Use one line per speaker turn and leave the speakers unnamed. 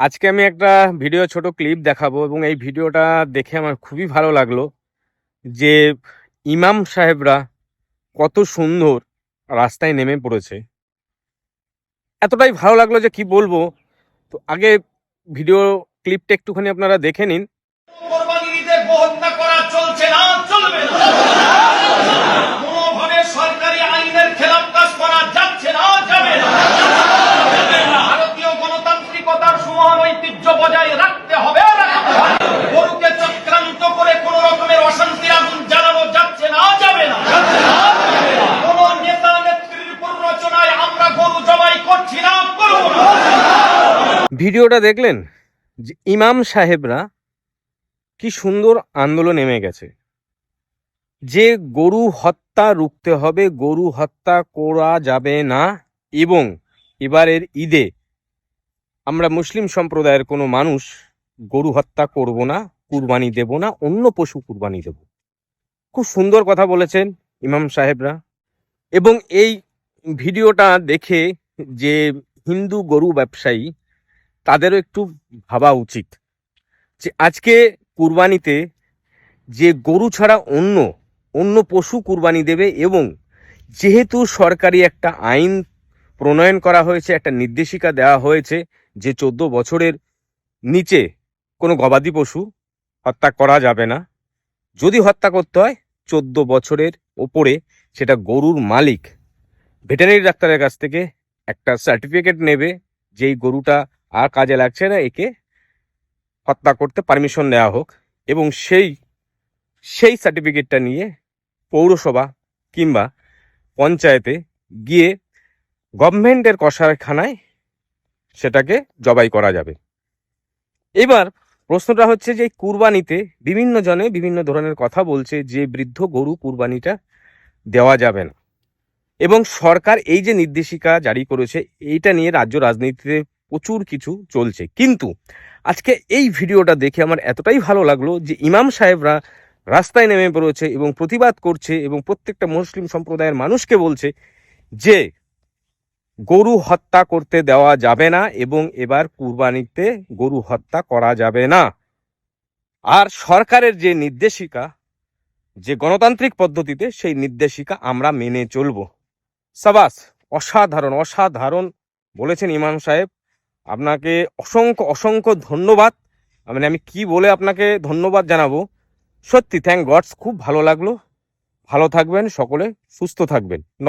আজকে আমি একটা ছোট ক্লিপ দেখাবো এবং এই ভিডিওটা দেখে আমার খুবই ভালো লাগলো যে ইমাম সাহেবরা কত সুন্দর রাস্তায় নেমে পড়েছে। এতটাই ভালো লাগলো যে কি বলবো। তো আগে ভিডিও ক্লিপটা একটুখানি আপনারা দেখে নিন।
কোরবানির ঈদে গোহত্যা করা চলছে না, চলবে না। কোনোভাবে সরকারি আইনের খেলাপ কাজ করা যাচ্ছে না, যাবে না। ভারতীয় গণতান্ত্রিকতার সুমহান ঐতিহ্য বজায় রাখতে হবে। গরুকে চক্রান্ত করে কোন রকমের অশান্তির আগুন জ্বালানো যাচ্ছে না, যাবে না। কোন নেতা নেত্রীর প্ররোচনায় আমরা গরু জবাই করছি না, করব না।
ভিডিওটা দেখলেন যে ইমাম সাহেবরা কি সুন্দর আন্দোলন নেমে গেছে যে গরু হত্যা রুখতে হবে, গরু হত্যা করা যাবে না এবং এবারের ঈদে আমরা মুসলিম সম্প্রদায়ের কোনো মানুষ গরু হত্যা করব না, কুরবানি দেব না, অন্য পশু কুরবানি দেব। খুব সুন্দর কথা বলেছেন ইমাম সাহেবরা। এবং এই ভিডিওটা দেখে যে হিন্দু গরু ব্যবসায়ী তাদেরও একটু ভাবা উচিত যে আজকে কুরবানিতে যে গরু ছাড়া অন্য পশু কুরবানি দেবে এবং যেহেতু সরকারি একটা আইন প্রণয়ন করা হয়েছে, একটা নির্দেশিকা দেওয়া হয়েছে যে 14 বছরের নিচে কোনো গবাদি পশু হত্যা করা যাবে না। যদি হত্যা করতে হয় 14 বছরের ওপরে সেটা গরুর মালিক ভেটেরিনারি ডাক্তারের কাছ থেকে একটা সার্টিফিকেট নেবে যেই গরুটা আর কাজে লাগছে না, একে হত্যা করতে পারমিশন দেওয়া হোক এবং সেই সার্টিফিকেটটা নিয়ে পৌরসভা কিংবা পঞ্চায়েতে গিয়ে গভর্নমেন্টের কসাইখানায় সেটাকে জবাই করা যাবে। এবার প্রশ্নটা হচ্ছে যে কুরবানিতে বিভিন্ন জনে বিভিন্ন ধরনের কথা বলছে যে বৃদ্ধ গরু কুরবানিটা দেওয়া যাবে না এবং সরকার এই যে নির্দেশিকা জারি করেছে এইটা নিয়ে রাজ্য রাজনীতিতে প্রচুর কিছু চলছে। কিন্তু আজকে এই ভিডিওটা দেখে আমার এতটাই ভালো লাগলো যে ইমাম সাহেবরা রাস্তায় নেমে পড়েছে এবং প্রতিবাদ করছে এবং প্রত্যেকটা মুসলিম সম্প্রদায়ের মানুষকে বলছে যে গরু হত্যা করতে দেওয়া যাবে না এবং এবার কুরবানিতে গরু হত্যা করা যাবে না। আর সরকারের যে নির্দেশিকা, যে গণতান্ত্রিক পদ্ধতিতে সেই নির্দেশিকা আমরা মেনে চলবো। সাবাস, অসাধারণ অসাধারণ বলেছেন ইমাম সাহেব। আপনাকে অসংখ্য অসংখ্য ধন্যবাদ। মানে আমি কি বলে আপনাকে ধন্যবাদ জানাবো। সত্যি থ্যাংক গডস, খুব ভালো লাগলো। ভালো থাকবেন সকলে, সুস্থ থাকবেন।